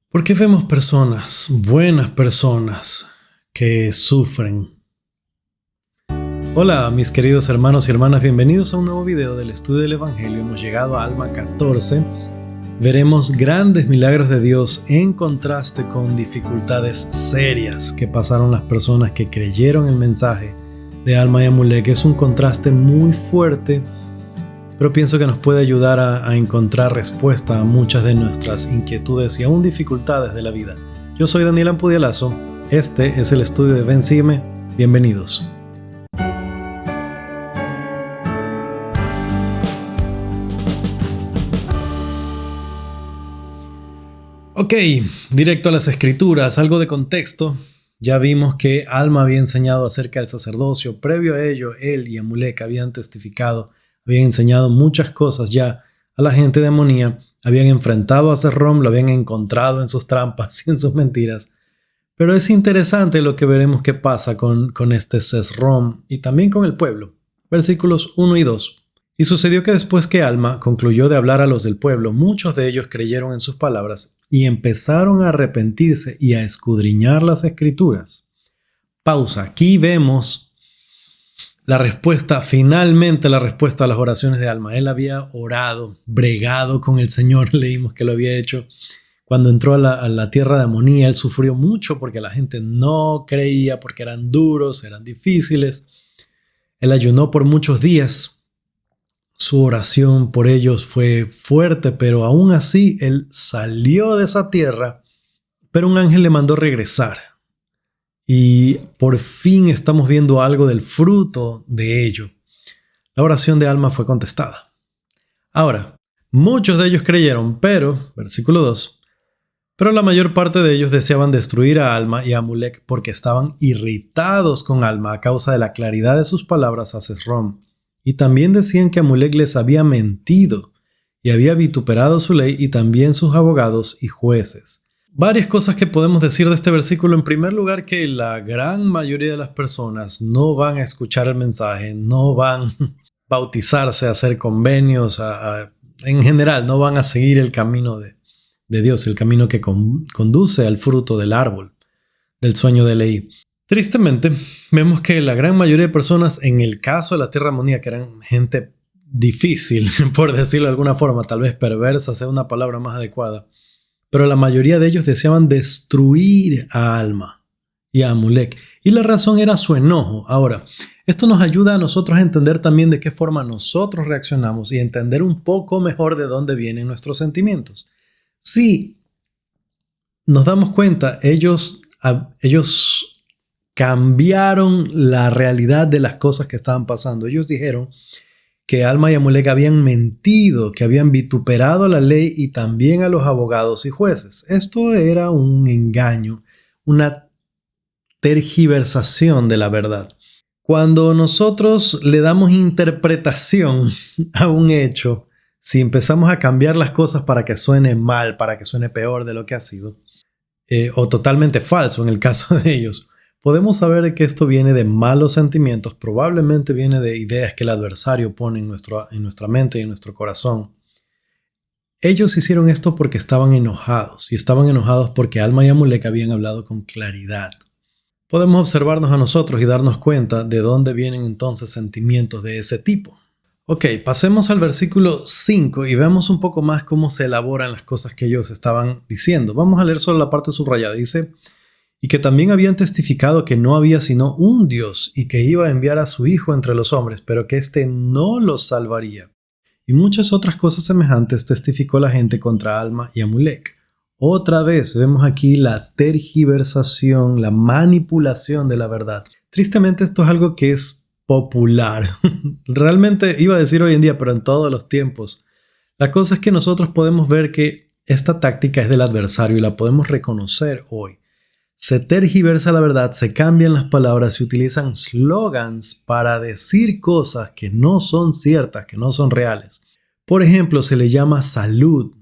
¿Por qué vemos personas, buenas personas, que sufren? Hola, mis queridos hermanos y hermanas, bienvenidos a un nuevo video del estudio del Evangelio. Hemos llegado a Alma 14. Veremos grandes milagros de Dios en contraste con dificultades serias que pasaron las personas que creyeron el mensaje de Alma y Amulek. Es un contraste muy fuerte, pero pienso que nos puede ayudar a encontrar respuesta a muchas de nuestras inquietudes y aún dificultades de la vida. Yo soy Daniel Ampudialazo, este es el estudio de Ven, Sígueme. Bienvenidos. Ok, directo a las escrituras, algo de contexto. Ya vimos que Alma había enseñado acerca del sacerdocio. Previo a ello, él y Amulek habían testificado, habían enseñado muchas cosas ya a la gente de Amonía, habían enfrentado a Sesrom, lo habían encontrado en sus trampas y en sus mentiras. Pero es interesante lo que veremos que pasa con este Sesrom y también con el pueblo. Versículos 1 y 2. Y sucedió que después que Alma concluyó de hablar a los del pueblo, muchos de ellos creyeron en sus palabras y empezaron a arrepentirse y a escudriñar las escrituras. Pausa. Aquí vemos la respuesta, finalmente la respuesta a las oraciones de Alma. Él había orado, bregado con el Señor, leímos que lo había hecho. Cuando entró a la tierra de Amonía, él sufrió mucho porque la gente no creía, porque eran duros, eran difíciles. Él ayunó por muchos días. Su oración por ellos fue fuerte, pero aún así él salió de esa tierra, pero un ángel le mandó regresar. Y por fin estamos viendo algo del fruto de ello. La oración de Alma fue contestada. Ahora, muchos de ellos creyeron, pero, versículo 2, pero la mayor parte de ellos deseaban destruir a Alma y a Amulek porque estaban irritados con Alma a causa de la claridad de sus palabras a Sesrom. Y también decían que Amulek les había mentido y había vituperado su ley y también sus abogados y jueces. Varias cosas que podemos decir de este versículo. En primer lugar, que la gran mayoría de las personas no van a escuchar el mensaje, no van a bautizarse, a hacer convenios, en general no van a seguir el camino de Dios, el camino que conduce al fruto del árbol, del sueño de ley. Tristemente, vemos que la gran mayoría de personas, en el caso de la tierra Amonía, que eran gente difícil, por decirlo de alguna forma, tal vez perversa sea una palabra más adecuada, pero la mayoría de ellos deseaban destruir a Alma y a Amulek, y la razón era su enojo. Ahora, esto nos ayuda a nosotros a entender también de qué forma nosotros reaccionamos y entender un poco mejor de dónde vienen nuestros sentimientos. Si nos damos cuenta, ellos cambiaron la realidad de las cosas que estaban pasando. Ellos dijeron que Alma y Amulek habían mentido, que habían vituperado la ley y también a los abogados y jueces. Esto era un engaño, una tergiversación de la verdad. Cuando nosotros le damos interpretación a un hecho, si empezamos a cambiar las cosas para que suene mal, para que suene peor de lo que ha sido, o totalmente falso en el caso de ellos, podemos saber que esto viene de malos sentimientos, probablemente viene de ideas que el adversario pone en nuestra mente y en nuestro corazón. Ellos hicieron esto porque estaban enojados, y estaban enojados porque Alma y Amulek habían hablado con claridad. Podemos observarnos a nosotros y darnos cuenta de dónde vienen entonces sentimientos de ese tipo. Ok, pasemos al versículo 5 y veamos un poco más cómo se elaboran las cosas que ellos estaban diciendo. Vamos a leer solo la parte subrayada. Dice: y que también habían testificado que no había sino un Dios y que iba a enviar a su Hijo entre los hombres, pero que éste no los salvaría. Y muchas otras cosas semejantes testificó la gente contra Alma y Amulek. Otra vez vemos aquí la tergiversación, la manipulación de la verdad. Tristemente esto es algo que es popular. Realmente iba a decir hoy en día, pero en todos los tiempos. La cosa es que nosotros podemos ver que esta táctica es del adversario y la podemos reconocer hoy. Se tergiversa la verdad, se cambian las palabras, se utilizan slogans para decir cosas que no son ciertas, que no son reales. Por ejemplo, se le llama salud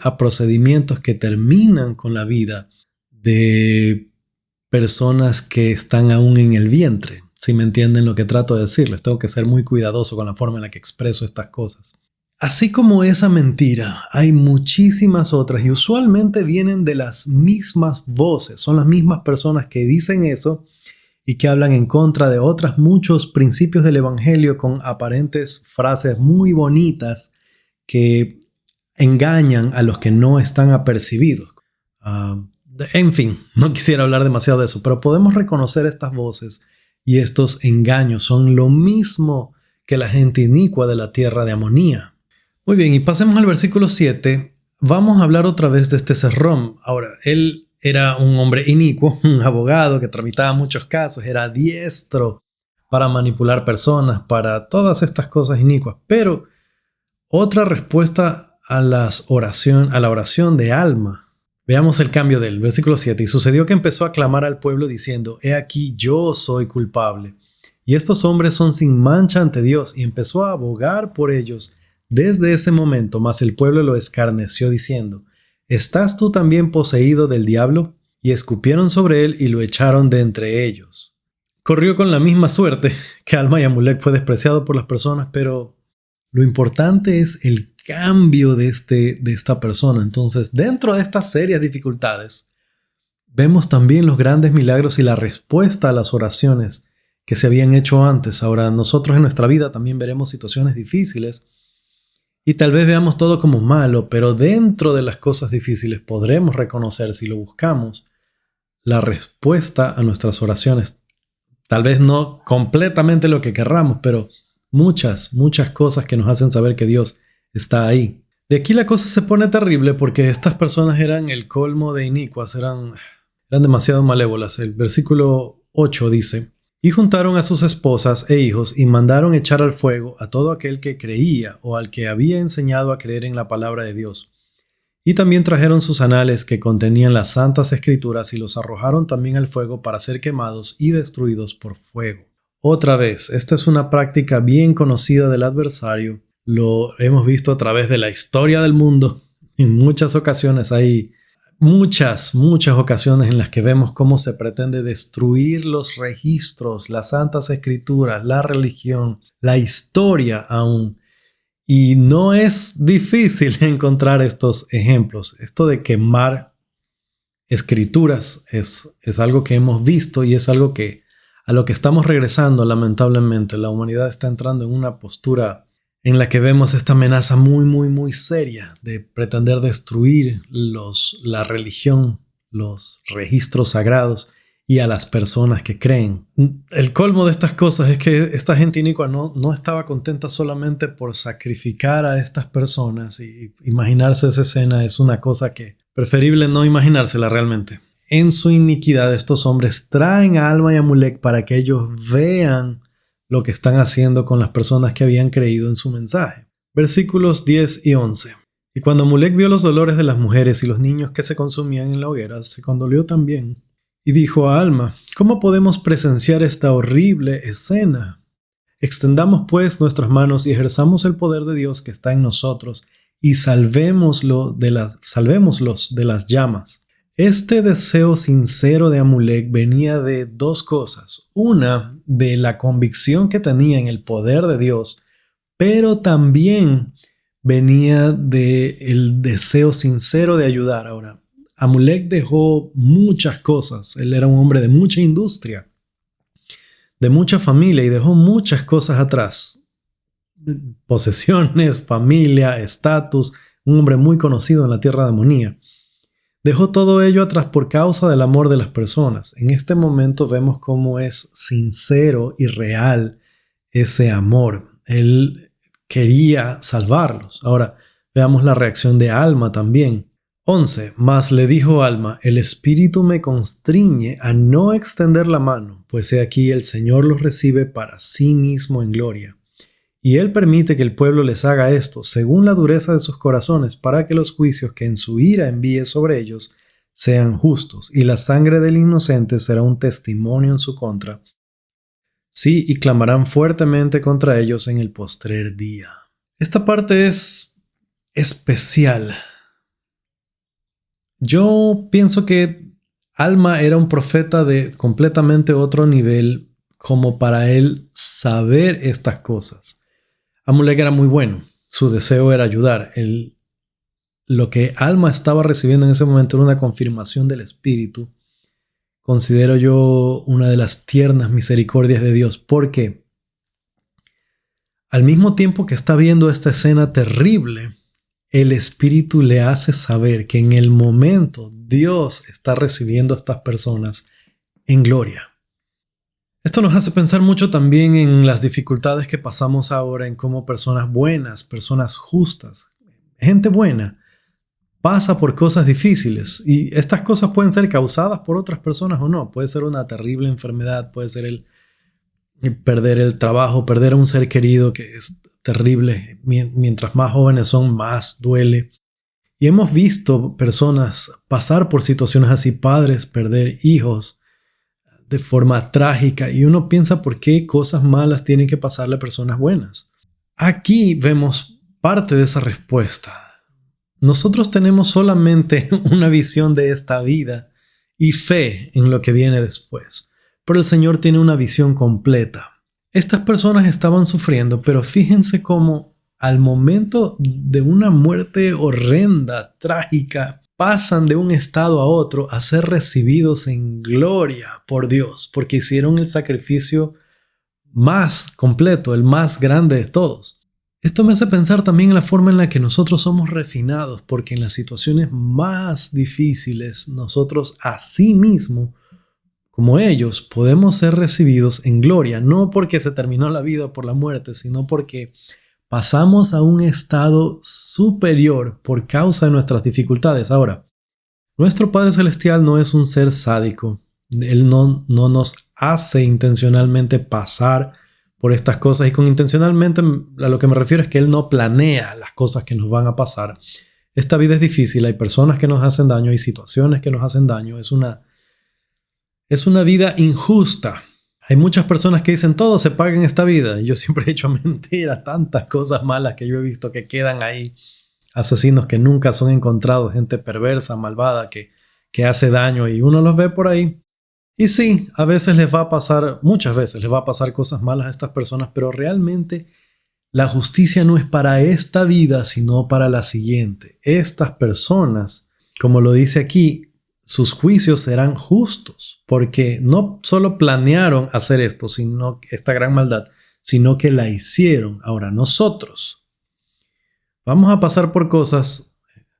a procedimientos que terminan con la vida de personas que están aún en el vientre. Si me entienden lo que trato de decirles, tengo que ser muy cuidadoso con la forma en la que expreso estas cosas. Así como esa mentira, hay muchísimas otras y usualmente vienen de las mismas voces. Son las mismas personas que dicen eso y que hablan en contra de otros muchos principios del evangelio con aparentes frases muy bonitas que engañan a los que no están apercibidos. En fin, no quisiera hablar demasiado de eso, pero podemos reconocer estas voces y estos engaños. Son lo mismo que la gente inicua de la tierra de Amonía. Muy bien, y pasemos al versículo 7. Vamos a hablar otra vez de este Serrom. Ahora, él era un hombre inicuo, un abogado que tramitaba muchos casos, era diestro para manipular personas, para todas estas cosas inicuas. Pero otra respuesta a la oración de Alma. Veamos el cambio del versículo 7. Y sucedió que empezó a clamar al pueblo diciendo: He aquí, yo soy culpable. Y estos hombres son sin mancha ante Dios. Y empezó a abogar por ellos desde ese momento, mas el pueblo lo escarneció diciendo: ¿Estás tú también poseído del diablo? Y escupieron sobre él y lo echaron de entre ellos. Corrió con la misma suerte que Alma y Amulek. Fue despreciado por las personas, pero lo importante es el cambio de esta persona. Entonces, dentro de estas serias dificultades, vemos también los grandes milagros y la respuesta a las oraciones que se habían hecho antes. Ahora, nosotros en nuestra vida también veremos situaciones difíciles y tal vez veamos todo como malo, pero dentro de las cosas difíciles podremos reconocer, si lo buscamos, la respuesta a nuestras oraciones. Tal vez no completamente lo que querramos, pero muchas cosas que nos hacen saber que Dios está ahí. De aquí la cosa se pone terrible porque estas personas eran el colmo de inicuas, eran demasiado malévolas. El versículo 8 dice: Y juntaron a sus esposas e hijos y mandaron echar al fuego a todo aquel que creía o al que había enseñado a creer en la palabra de Dios. Y también trajeron sus anales que contenían las santas escrituras y los arrojaron también al fuego para ser quemados y destruidos por fuego. Otra vez, esta es una práctica bien conocida del adversario. Lo hemos visto a través de la historia del mundo. En muchas ocasiones hay muchas ocasiones en las que vemos cómo se pretende destruir los registros, las santas escrituras, la religión, la historia aún. Y no es difícil encontrar estos ejemplos. Esto de quemar escrituras es algo que hemos visto y es algo que a lo que estamos regresando, lamentablemente. La humanidad está entrando en una postura en la que vemos esta amenaza muy seria de pretender destruir la religión, los registros sagrados y a las personas que creen. El colmo de estas cosas es que esta gente inicua no estaba contenta solamente por sacrificar a estas personas, y imaginarse esa escena es una cosa que preferible no imaginársela realmente. En su iniquidad estos hombres traen a Alma y Amulek para que ellos vean lo que están haciendo con las personas que habían creído en su mensaje. Versículos 10 y 11. Y cuando Amulek vio los dolores de las mujeres y los niños que se consumían en la hoguera, se condolió también. Y dijo a Alma: ¿Cómo podemos presenciar esta horrible escena? Extendamos pues nuestras manos y ejerzamos el poder de Dios que está en nosotros y salvémoslos de las llamas. Este deseo sincero de Amulek venía de dos cosas. Una, de la convicción que tenía en el poder de Dios, pero también venía del deseo sincero de ayudar. Ahora, Amulek dejó muchas cosas. Él era un hombre de mucha industria, de mucha familia, y dejó muchas cosas atrás. Posesiones, familia, estatus, un hombre muy conocido en la tierra de Amonía. Dejó todo ello atrás por causa del amor de las personas. En este momento vemos cómo es sincero y real ese amor. Él quería salvarlos. Ahora, veamos la reacción de Alma también. 11. Mas le dijo Alma: el espíritu me constriñe a no extender la mano, pues he aquí el Señor los recibe para sí mismo en gloria. Y él permite que el pueblo les haga esto según la dureza de sus corazones, para que los juicios que en su ira envíe sobre ellos sean justos, y la sangre del inocente será un testimonio en su contra. Sí, y clamarán fuertemente contra ellos en el postrer día. Esta parte es especial. Yo pienso que Alma era un profeta de completamente otro nivel como para él saber estas cosas. Amulek era muy bueno. su deseo era ayudar. Lo que Alma estaba recibiendo en ese momento era una confirmación del Espíritu. Considero yo una de las tiernas misericordias de Dios, porque al mismo tiempo que está viendo esta escena terrible, el Espíritu le hace saber que en el momento Dios está recibiendo a estas personas en gloria. Esto nos hace pensar mucho también en las dificultades que pasamos ahora, en cómo personas buenas, personas justas, gente buena, pasa por cosas difíciles, y estas cosas pueden ser causadas por otras personas o no. Puede ser una terrible enfermedad, puede ser el perder el trabajo, perder a un ser querido, que es terrible. Mientras más jóvenes son, más duele. Y hemos visto personas pasar por situaciones así, padres perder hijos de forma trágica, y uno piensa por qué cosas malas tienen que pasarle a personas buenas. Aquí vemos parte de esa respuesta. Nosotros tenemos solamente una visión de esta vida y fe en lo que viene después, pero el Señor tiene una visión completa. Estas personas estaban sufriendo, pero fíjense cómo al momento de una muerte horrenda, trágica, pasan de un estado a otro a ser recibidos en gloria por Dios, porque hicieron el sacrificio más completo, el más grande de todos. Esto me hace pensar también en la forma en la que nosotros somos refinados, porque en las situaciones más difíciles nosotros asimismo, como ellos, podemos ser recibidos en gloria, no porque se terminó la vida por la muerte, sino porque pasamos a un estado superior por causa de nuestras dificultades. Ahora, nuestro Padre Celestial no es un ser sádico. Él no nos hace intencionalmente pasar por estas cosas, y con intencionalmente a lo que me refiero es que Él no planea las cosas que nos van a pasar. Esta vida es difícil, hay personas que nos hacen daño, hay situaciones que nos hacen daño, es una vida injusta. Hay muchas personas que dicen todo se paga en esta vida, y yo siempre he dicho mentira, tantas cosas malas que yo he visto que quedan ahí, asesinos que nunca son encontrados, gente perversa, malvada que hace daño, y uno los ve por ahí. Y sí, a veces les va a pasar, muchas veces les va a pasar cosas malas a estas personas, pero realmente la justicia no es para esta vida, sino para la siguiente. Estas personas, como lo dice aquí, sus juicios serán justos, porque no solo planearon hacer esto, sino esta gran maldad, sino que la hicieron. Ahora, nosotros vamos a pasar por cosas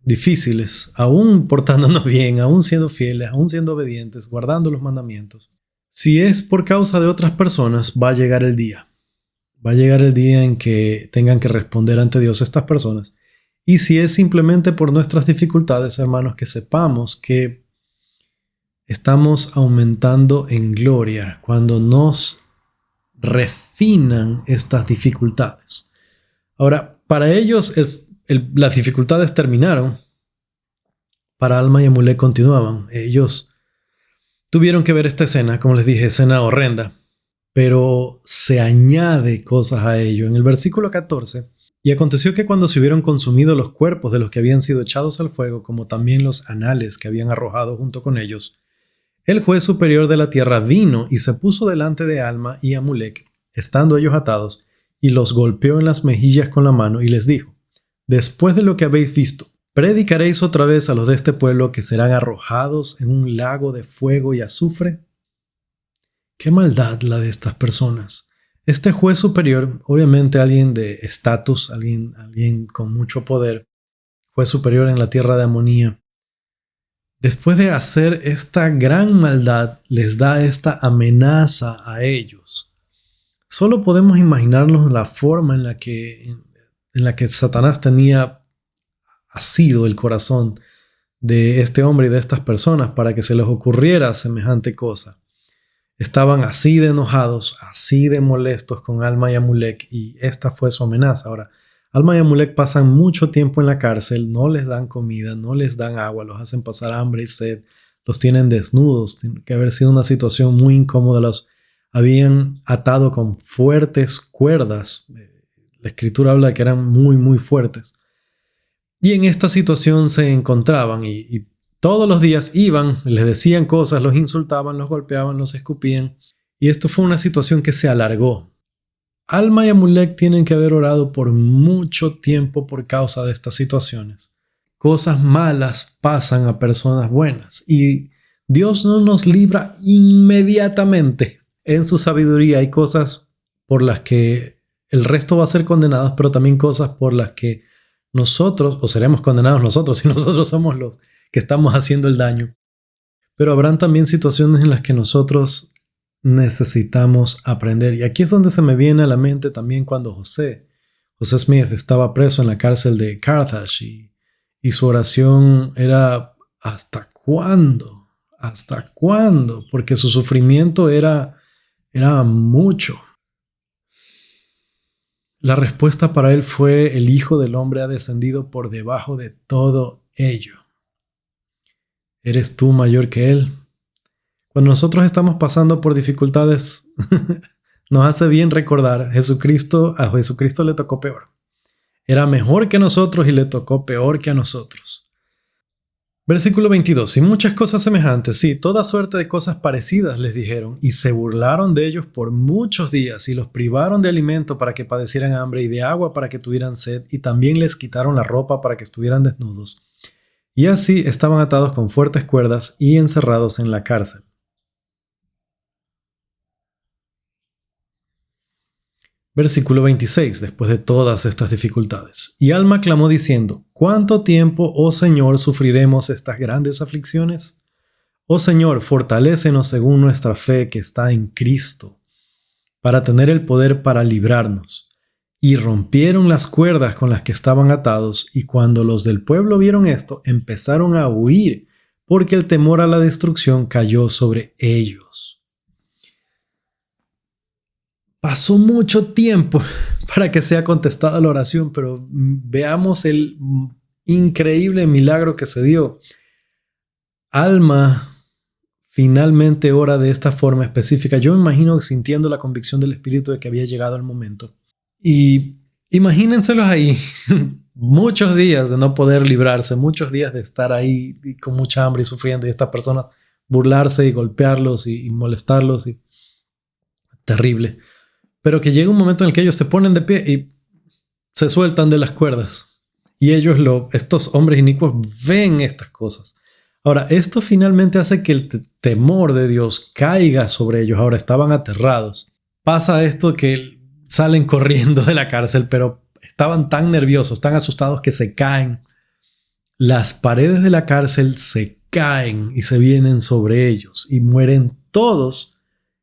difíciles, aún portándonos bien, aún siendo fieles, aún siendo obedientes, guardando los mandamientos. Si es por causa de otras personas, va a llegar el día. Va a llegar el día en que tengan que responder ante Dios estas personas. Y si es simplemente por nuestras dificultades, hermanos, que sepamos que estamos aumentando en gloria cuando nos refinan estas dificultades. Ahora, para ellos las dificultades terminaron. Para Alma y Amulek continuaban. Ellos tuvieron que ver esta escena, como les dije, escena horrenda, pero se añade cosas a ello. En el versículo 14, y aconteció que cuando se hubieron consumido los cuerpos de los que habían sido echados al fuego, como también los anales que habían arrojado junto con ellos, el juez superior de la tierra vino y se puso delante de Alma y Amulek, estando ellos atados, y los golpeó en las mejillas con la mano y les dijo: después de lo que habéis visto, ¿predicaréis otra vez a los de este pueblo que serán arrojados en un lago de fuego y azufre? ¡Qué maldad la de estas personas! Este juez superior, obviamente alguien de estatus, alguien con mucho poder, juez superior en la tierra de Amonía, después de hacer esta gran maldad, les da esta amenaza a ellos. Solo podemos imaginarnos la forma en la que Satanás tenía asido el corazón de este hombre y de estas personas para que se les ocurriera semejante cosa. Estaban así de enojados, así de molestos con Alma y Amulek, y esta fue su amenaza. Ahora, Alma y Amulek pasan mucho tiempo en la cárcel, no les dan comida, no les dan agua, los hacen pasar hambre y sed, los tienen desnudos. Tiene que haber sido una situación muy incómoda. Los habían atado con fuertes cuerdas. La escritura habla de que eran muy, muy fuertes. Y en esta situación se encontraban y todos los días iban, les decían cosas, los insultaban, los golpeaban, los escupían. Y esto fue una situación que se alargó. Alma y Amulek tienen que haber orado por mucho tiempo por causa de estas situaciones. Cosas malas pasan a personas buenas y Dios no nos libra inmediatamente. En su sabiduría hay cosas por las que el resto va a ser condenados, pero también cosas por las que nosotros, o seremos condenados nosotros si nosotros somos los que estamos haciendo el daño. Pero habrán también situaciones en las que nosotros necesitamos aprender. Y aquí es donde se me viene a la mente también cuando José Smith estaba preso en la cárcel de Carthage y su oración era ¿hasta cuándo? ¿Hasta cuándo? Porque su sufrimiento era mucho. La respuesta para él fue: el Hijo del Hombre ha descendido por debajo de todo ello. ¿Eres tú mayor que él? Cuando nosotros estamos pasando por dificultades, nos hace bien recordar, a Jesucristo le tocó peor. Era mejor que nosotros y le tocó peor que a nosotros. Versículo 22. Y muchas cosas semejantes, sí, toda suerte de cosas parecidas les dijeron, y se burlaron de ellos por muchos días, y los privaron de alimento para que padecieran hambre, y de agua para que tuvieran sed, y también les quitaron la ropa para que estuvieran desnudos. Y así estaban atados con fuertes cuerdas y encerrados en la cárcel. Versículo 26, después de todas estas dificultades. Y Alma clamó diciendo: ¿Cuánto tiempo, oh Señor, sufriremos estas grandes aflicciones? Oh Señor, fortalécenos según nuestra fe que está en Cristo, para tener el poder para librarnos. Y rompieron las cuerdas con las que estaban atados, y cuando los del pueblo vieron esto, empezaron a huir, porque el temor a la destrucción cayó sobre ellos. Pasó mucho tiempo para que sea contestada la oración, pero veamos el increíble milagro que se dio. Alma finalmente ora de esta forma específica. Yo me imagino sintiendo la convicción del Espíritu de que había llegado el momento. Y imagínenselos ahí, muchos días de no poder librarse, muchos días de estar ahí con mucha hambre y sufriendo, y estas personas burlarse y golpearlos y molestarlos. Terrible. Pero que llega un momento en el que ellos se ponen de pie y se sueltan de las cuerdas. Y estos hombres inicuos ven estas cosas. Ahora, esto finalmente hace que el temor de Dios caiga sobre ellos. Ahora estaban aterrados. Pasa esto que salen corriendo de la cárcel, pero estaban tan nerviosos, tan asustados que se caen. Las paredes de la cárcel se caen y se vienen sobre ellos y mueren todos,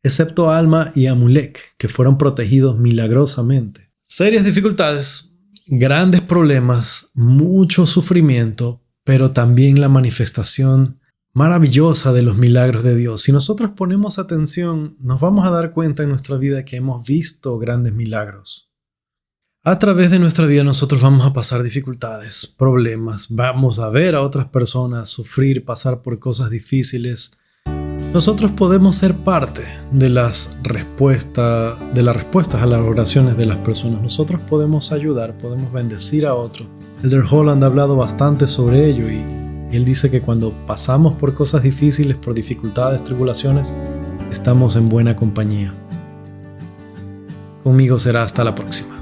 excepto Alma y Amulek, que fueron protegidos milagrosamente. Serias dificultades, grandes problemas, mucho sufrimiento, pero también la manifestación maravillosa de los milagros de Dios. Si nosotros ponemos atención, nos vamos a dar cuenta en nuestra vida que hemos visto grandes milagros. A través de nuestra vida nosotros vamos a pasar dificultades, problemas, vamos a ver a otras personas sufrir, pasar por cosas difíciles. Nosotros podemos ser parte de las respuestas a las oraciones de las personas. Nosotros podemos ayudar, podemos bendecir a otros. Elder Holland ha hablado bastante sobre ello y él dice que cuando pasamos por cosas difíciles, por dificultades, tribulaciones, estamos en buena compañía. Conmigo será hasta la próxima.